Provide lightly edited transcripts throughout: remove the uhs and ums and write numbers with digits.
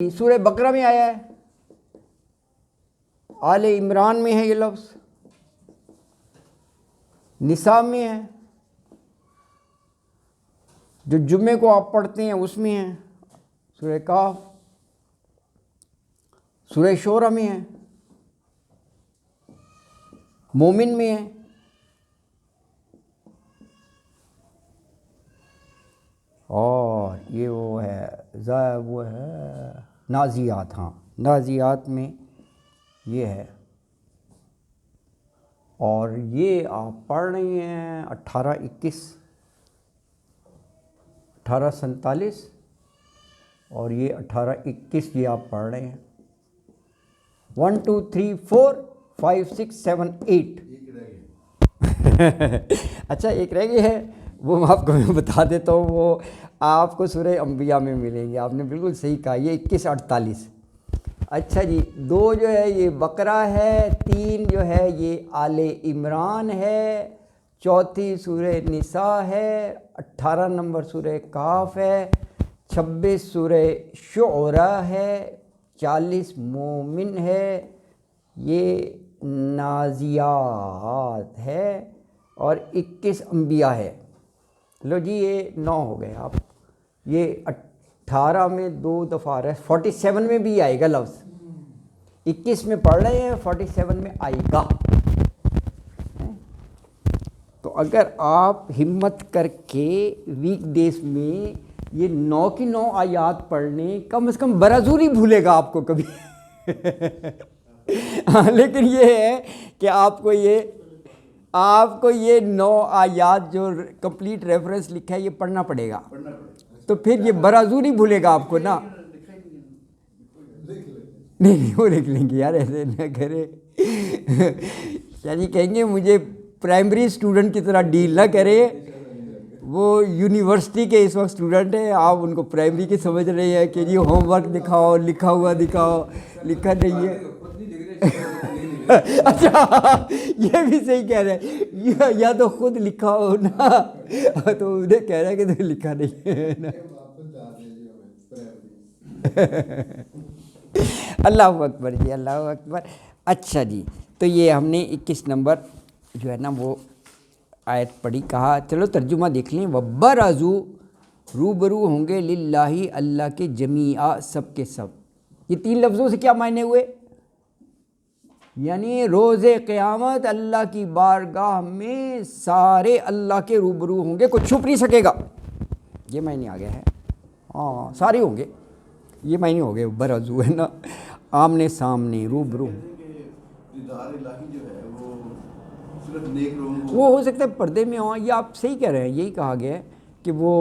سورہ بقرہ میں آیا ہے، آل عمران میں ہے یہ لفظ، نساء میں ہے، جو جمعے کو آپ پڑھتے ہیں اس میں ہے، سورہ کہف، سورہ شورى میں ہے، مومن میں ہے، اور یہ وہ ہے نازیات، ہاں نازیات میں یہ ہے، اور یہ آپ پڑھ رہی ہیں 18-21، 1847، اور یہ 18-21 یہ آپ پڑھ رہے ہیں 1 2 3 4 5 6 7 8 اچھا ایک رہ گئی ہے، وہ میں آپ کو بتا دیتا ہوں، وہ آپ کو سورہ انبیاء میں ملیں گے، آپ نے بالکل صحیح کہا، یہ 21-48۔ اچھا جی، 2 جو ہے یہ بقرہ ہے، 3 جو ہے یہ آل عمران ہے، 4 سورہ نساء ہے، 18 نمبر سورہ کہف ہے، 26 سورہ شعراء ہے، 40 مومن ہے، یہ نازیات ہے، اور 21 انبیاء ہے۔ لو جی یہ 9 ہو گئے، آپ یہ 18 میں 2 دفعہ آ رہا ہے، 47 میں بھی آئے گا لفظ، 21 میں پڑھ رہے ہیں، 47 میں آئے گا۔ تو اگر آپ ہمت کر کے ویک ڈیز میں یہ 9 کی 9 آیات پڑھ لیں، کم از کم برازور ہی بھولے گا آپ کو کبھی لیکن یہ ہے کہ آپ کو یہ 9 آیات جو کمپلیٹ ریفرنس لکھا ہے یہ پڑھنا پڑے گا، تو پھر یہ برازور ہی بھولے گا آپ کو نا۔ نہیں وہ لکھ لیں گے یار، ایسے نہ کرے یعنی کہیں گے مجھے پرائمری اسٹوڈنٹ کی طرح ڈیل نہ کرے، وہ یونیورسٹی کے اس وقت اسٹوڈنٹ ہیں، آپ ان کو پرائمری کے سمجھ رہے ہیں کہ جی ہوم ورک دکھاؤ، لکھا ہوا دکھاؤ، لکھا نہیں ہے اچھا یہ بھی صحیح کہہ رہے ہیں، یا تو خود لکھا ہو نا، تو انہیں کہہ رہا ہے کہ تو لکھا نہیں ہے نا اللہ اکبر جی، اللہ اکبر۔ اچھا جی، تو یہ ہم نے 21 نمبر جو ہے نا وہ آیت پڑھی، کہا چلو ترجمہ دیکھ لیں، وَبَرَزُوا روبرو ہوں گے للہ اللہ کے جمیعا سب کے سب۔ یہ 3 لفظوں سے کیا معنی ہوئے؟ یعنی روز قیامت اللہ کی بارگاہ میں سارے اللہ کے روبرو ہوں گے، کوئی چھپ نہیں سکے گا، یہ معنی آ گیا ہے، ہاں سارے ہوں گے، یہ معنی ہو گئے برزو ہے نا، آمنے سامنے روبرو۔ دیدار الہی جو ہے وہ صرف نیک لوگوں کو، وہ ہو سکتا ہے پردے میں ہوں، یہ آپ صحیح کہہ رہے ہیں، یہی کہا گیا ہے کہ وہ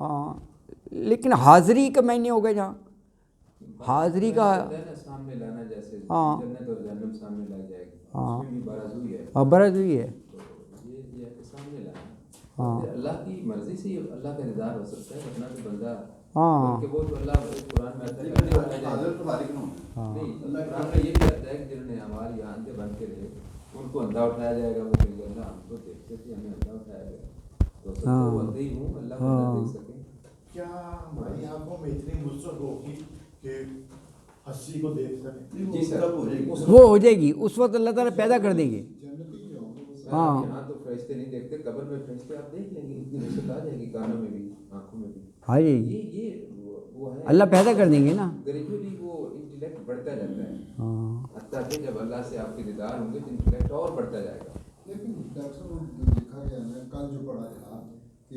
ہاں، لیکن حاضری کا معنی ہوگا جہاں حاضری کا، سامنے لانا، جیسے ہاں جنت اور جہنم سامنے لا جائے گی، ہاں اس میں بھی برازوئی ہے، ہاں برازوئی ہے، یہ ہے کہ سامنے لانا، ہاں پھر اللہ کی مرضی سے ہی اللہ کا دیدار ہو سکتا ہے، ورنہ تو بندہ، ہاں بلکہ وہ تو اللہ قرآن میں آتا ہے نہیں، اللہ قرآن میں یہ بھی آتا ہے کہ جنہوں نے ہمارے یہاں اندھے بن کے رہے ان کو اندھا اٹھایا جائے گا، وہ کہیں گے اللہ ہم تو دیکھتے تھے ہمیں اندھا اٹھایا گیا، تو سب کو وہ اندھے ہی ہوں، اللہ کو نہ دیکھ سکیں۔ کیا ہماری آنکھوں میں اتنی وسعت ہوگی کہ ہستی کو دیکھ سکیں؟ جی سر، وہ ہو جائے گی، اس وقت اللہ تعالیٰ پیدا کر دیں گے، ہاں یہاں تو فرشتے نہیں دیکھتے، قبر میں فرشتے آپ دیکھ لیں گے، اتنی وسعت آ جائے گی کانوں میں بھی، آنکھوں میں بھی، ہاں یہ وہ ہے اللہ پیدا کر دیں گے نا، گریجولی وہ انٹلیکٹ بڑھتا جاتا ہے، ہاں حتیٰ کہ جب اللہ سے آپ کے دیدار ہوں گے تو انٹلیکٹ اور بڑھتا جائے گا۔ لیکن ڈاکٹر صاحب لکھا گیا ہے، کل جو پڑھا تھا کہ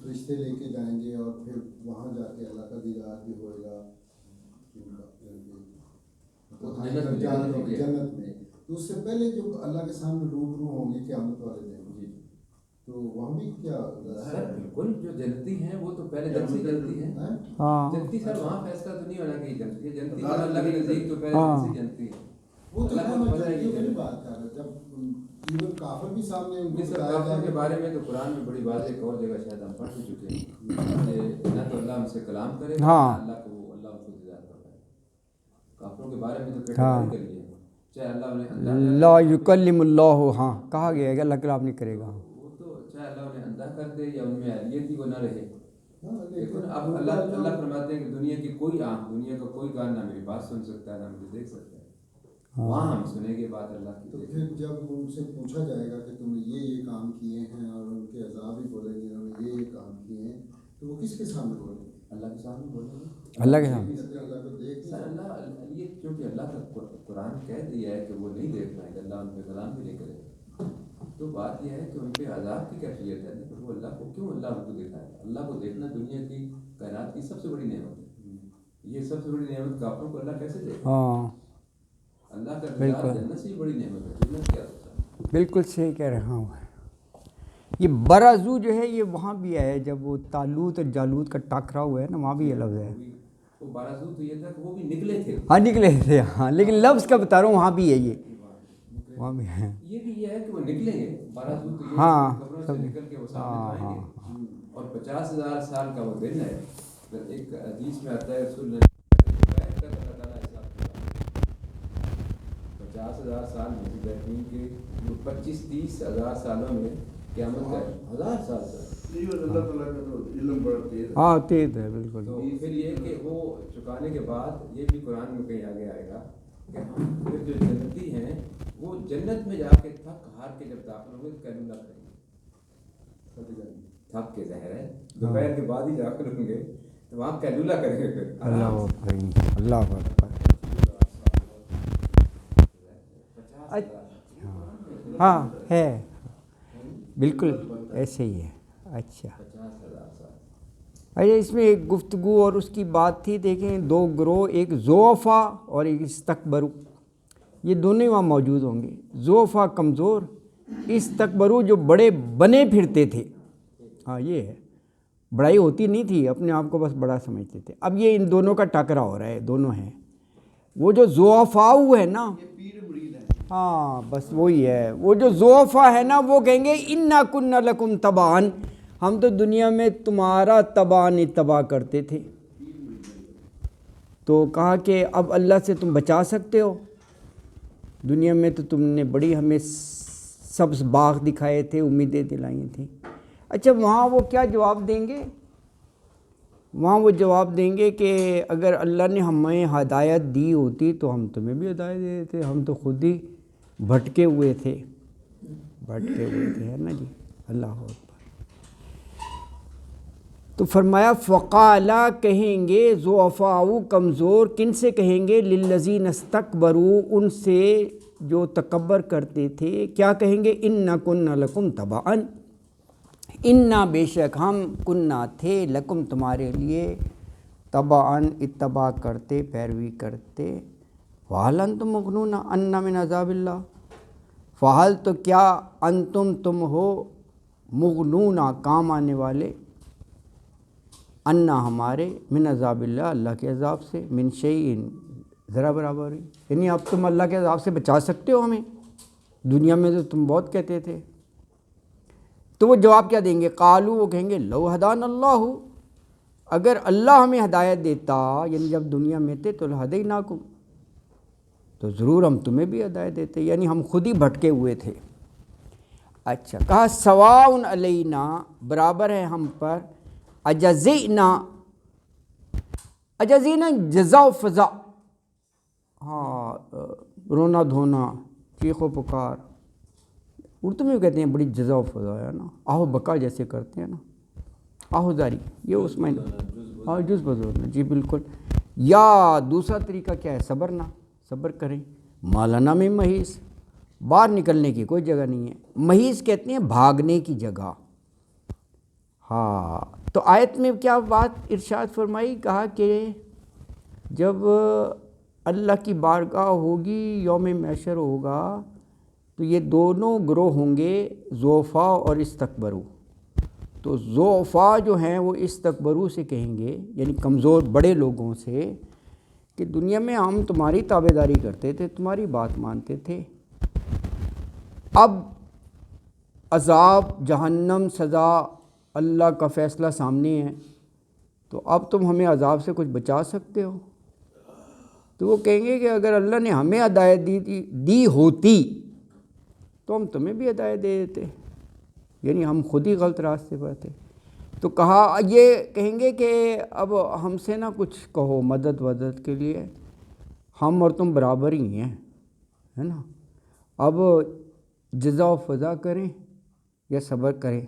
فرشتے لے کے جائیں گے اور پھر وہاں جا کے اللہ کا دیدار بھی ہوئے گا جنت میں، تو اس سے پہلے جو اللہ کے سامنے روبرو ہوں گے قیامت والے دن، جی تو وہاں بھی کیا سر بالکل، جو جنتی ہیں وہ تو پہلے دن سے جنتی ہیں، ہاں جنتی سر وہاں فیصلہ تو نہیں ہونا کہ جنتی ہے، جنتی تو اللہ کے نزدیک تو پہلے دن سے جنتی ہے، وہ تو اللہ کو میں پتہ ہے جنتیوں کہ کی نہیں بات کر رہا، جب ایون کافر بھی سامنے ان کو سر بتایا کافروں جائے کے گا، بارے میں تو قرآن میں بڑی واضح ایک اور جگہ شاید ہم پڑھ چکے ہیں کہ نہ تو اللہ ہم سے کلام کرے گا، ہاں نہ اللہ کو اللہ ان کو دیدار کرے گا۔ کافروں کے بارے میں تو کیٹیگری کر لیا، چاہے اللہ انہیں اندھا کر دے، لا یکلم اللہ، ہاں کہا گیا ہے کہ اللہ کلام نہیں کرے گا، وہ تو چاہے اللہ انہیں اندھا کر دے یا ان میں اہلیت ہی وہ نہ رہے، لیکن اب اللہ فرماتے ہیں کہ دنیا کی کوئی آنکھ، دنیا کا کوئی کان نہ میری بات سن سکتا ہے، نہ مجھے دیکھ سکتا ہے، وہاں ہم سنیں گے بات اللہ کی۔ تو پھر جب ان سے پوچھا جائے گا کہ تم نے یہ کام کیے ہیں، اور ان کے عذاب بھی بولیں گے انہوں نے یہ کام کیے ہیں، تو وہ کس کے سامنے بولیں گے؟ اللہ کے سامنے بولیں گے، اللہ کے سامنے۔ اللہ کو دیکھ سر اللہ یہ کیونکہ اللہ کا قرآن کہہ دیا ہے کہ وہ نہیں دیکھ رہے ہیں، اللہ ان پہ کلام بھی نہیں کرے گا، تو بات یہ ہے کہ ان پہ عذاب کی کیفیت ہے، تو وہ اللہ کو کیوں اللہ ان کو دکھائے؟ اللہ کو دیکھنا دنیا کی کائنات کی سب سے بڑی نعمت ہے، یہ سب سے بڑی نعمت کافروں کو اللہ کیسے دے گا؟ ہاں اللہ کا دیدار جنت سے ہی بڑی نعمت ہے، جنت کیا ہوتا ہے؟ بالکل صحیح کہہ رہے ہیں۔ یہ برازو جو ہے یہ وہاں بھی ہے، جب وہ طالوت اور جالوت کا ٹاکرا ہوا ہے نا، وہاں بھی یہ لفظ ہے۔ وہ بارازو تو یہ تھا کہ وہ بھی نکلے تھے، ہاں نکلے تھے، ہاں لیکن لفظ کا بتا رہا ہوں وہاں بھی ہے، یہ وہاں بھی ہے۔ یہ بھی یہ ہے کہ وہ نکلیں گے، بارازو تو یہ ہاں قبروں سے نکل کے وہ سامنے آئیں گے، اور 50,000 سال کا وہ دن ہے۔ ایک حدیث میں آتا ہے رسول اللہ 50,000 سال میں بیٹھیں کے 25-30 ہزار سالوں میں قیامت ہے، 1000 سال سے اللہ تعالیٰ کا تو علم بڑا تیز ہے۔ ہاں تیز ہے بالکل۔ تو پھر یہ کہ وہ چکانے کے بعد یہ بھی قرآن میں کہیں آگے آئے گا کہ ہم پھر جو جنتی ہیں وہ جنت میں جا کے تھک ہار کے جب داخل ہوں گے تو کیلولہ کریں گے، تھک کے ظاہر ہے دوپہر کے بعد ہی داخل ہوں گے تو وہاں کیلولہ کریں گے، پھر اللہ اکبر، اللہ اکبر۔ ہاں ہے بالکل ایسے ہی ہے۔ اچھا 50,000 سال۔ اچھا اس میں ایک گفتگو اور اس کی بات تھی، دیکھیں دو گروہ، ایک زوفا اور ایک استکبرو، یہ دونوں وہاں موجود ہوں گے۔ زوفا کمزور، استکبرو جو بڑے بنے پھرتے تھے، ہاں یہ ہے، بڑائی ہوتی نہیں تھی، اپنے آپ کو بس بڑا سمجھتے تھے۔ اب یہ ان دونوں کا ٹکرا ہو رہا ہے، دونوں ہیں۔ وہ جو زوفاؤ ہے نا، ہاں بس وہی ہے، وہ جو زوفا ہے نا وہ کہیں گے انا کننا لکم تبعن، ہم تو دنیا میں تمہارا تبعن اتباع کرتے تھے۔ تو کہا کہ اب اللہ سے تم بچا سکتے ہو، دنیا میں تو تم نے بڑی ہمیں سبز باغ دکھائے تھے، امیدیں دلائی تھیں۔ اچھا وہاں وہ کیا جواب دیں گے؟ وہاں وہ جواب دیں گے کہ اگر اللہ نے ہمیں ہدایت دی ہوتی تو ہم تمہیں بھی ہدایت دے دیتے، ہم تو خود ہی بھٹکے ہوئے تھے، ہے نا جی، اللہ اکبر۔ تو فرمایا فقالا کہیں گے ضعفاء کمزور، کن سے کہیں گے؟ للذین استکبروا، ان سے جو تکبر کرتے تھے، کیا کہیں گے؟ انا کننا لکم تبعن، انا بے شک ہم کننا تھے لکم تمہارے لیے تبعن اتباع کرتے، پیروی کرتے۔ فہل انتم مغنون عنا من عذاب اللہ، فہل تو کیا انتم تم ہو مغنون کام آنے والے، انا ہمارے من عذاب اللہ اللہ کے عذاب سے، من شیء ذرا برابر ہی، یعنی اب تم اللہ کے عذاب سے بچا سکتے ہو ہمیں؟ دنیا میں تو تم بہت کہتے تھے۔ تو وہ جواب کیا دیں گے؟ قالو، وہ کہیں گے لو ہدان اللہ، اگر اللہ ہمیں ہدایت دیتا، یعنی جب دنیا میں تھے تو لہدیناکم، تو ضرور ہم تمہیں بھی ہدایت دیتے، یعنی ہم خود ہی بھٹکے ہوئے تھے۔ اچھا کہا سواء علینا، برابر ہے ہم پر، اجزئنا، اجزینا جزا و فضا، ہاں رونا دھونا، چیخ و پکار، اردو میں کہتے ہیں بڑی جزا و فضا ہے نا، آہو بکا جیسے کرتے ہیں نا، آہو زاری، یہ اس میں ہاں جز بزرنا، جی بالکل۔ یا دوسرا طریقہ کیا ہے؟ صبرنا، صبر کریں، مالانا میں محیص، باہر نکلنے کی کوئی جگہ نہیں ہے، محیص کہتے ہیں بھاگنے کی جگہ۔ ہاں تو آیت میں کیا بات ارشاد فرمائی؟ کہا کہ جب اللہ کی بارگاہ ہوگی، یوم محشر ہوگا، تو یہ دونوں گروہ ہوں گے، ضعفاء اور استکبرو۔ تو ضعفاء جو ہیں وہ استکبرو سے کہیں گے، یعنی کمزور بڑے لوگوں سے، کہ دنیا میں ہم تمہاری تابعداری کرتے تھے، تمہاری بات مانتے تھے، اب عذاب، جہنم، سزا، اللہ کا فیصلہ سامنے ہے، تو اب تم ہمیں عذاب سے کچھ بچا سکتے ہو؟ تو وہ کہیں گے کہ اگر اللہ نے ہمیں ہدایت دی ہوتی تو ہم تمہیں بھی ہدایت دے دیتے، یعنی ہم خود ہی غلط راستے پر تھے۔ تو کہا یہ کہیں گے کہ اب ہم سے نہ کچھ کہو مدد ودد کے لیے، ہم اور تم برابر ہی ہیں، ہے نا، اب جزا و فضا کریں یا صبر کریں،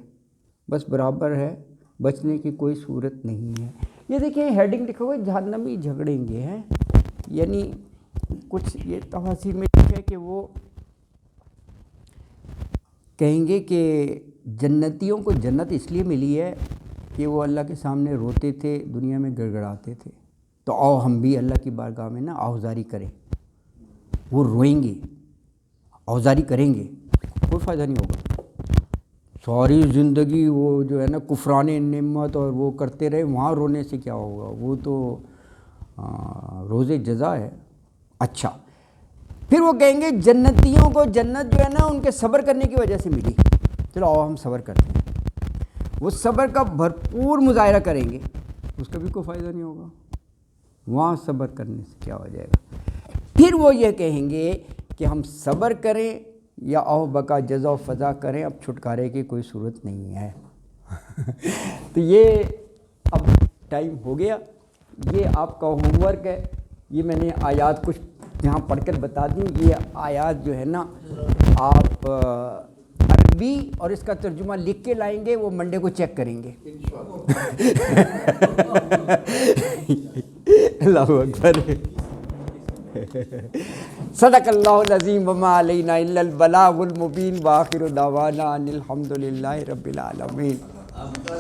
بس برابر ہے، بچنے کی کوئی صورت نہیں ہے۔ یہ دیکھیں ہیڈنگ لکھا ہوا ہے جہنمی جھگڑیں گے، ہیں یعنی کچھ یہ تفاسیر میں لکھا ہے کہ وہ کہیں گے کہ جنتیوں کو جنت اس لیے ملی ہے کہ وہ اللہ کے سامنے روتے تھے، دنیا میں گڑ گڑاتے تھے، تو آؤ ہم بھی اللہ کی بارگاہ میں نا آہوزاری کریں۔ وہ روئیں گے، آہوزاری کریں گے، کوئی فائدہ نہیں ہوگا، ساری زندگی وہ جو ہے نا کفران نعمت اور وہ کرتے رہے، وہاں رونے سے کیا ہوگا، وہ تو روز جزا ہے۔ اچھا، پھر وہ کہیں گے جنتیوں کو جنت جو ہے نا ان کے صبر کرنے کی وجہ سے ملی، چلو آؤ ہم صبر کرتے ہیں، وہ صبر کا بھرپور مظاہرہ کریں گے، اس کا بھی کوئی فائدہ نہیں ہوگا، وہاں صبر کرنے سے کیا ہو جائے گا۔ پھر وہ یہ کہیں گے کہ ہم صبر کریں یا اوہ بقا جزا و فضا کریں، اب چھٹکارے کی کوئی صورت نہیں ہے۔ تو یہ اب ٹائم ہو گیا، یہ آپ کا ہوم ورک ہے، یہ میں نے آیات کچھ یہاں پڑھ کر بتا دیں، یہ آیات جو ہے نا آپ عربی اور اس کا ترجمہ لکھ کے لائیں گے، وہ منڈے کو چیک کریں گے۔ اللہ اکبر۔ صدق اللہ العظیم وما علینا الا البلاغ المبین، وآخر دعوانا ان الحمد للہ رب العالمین۔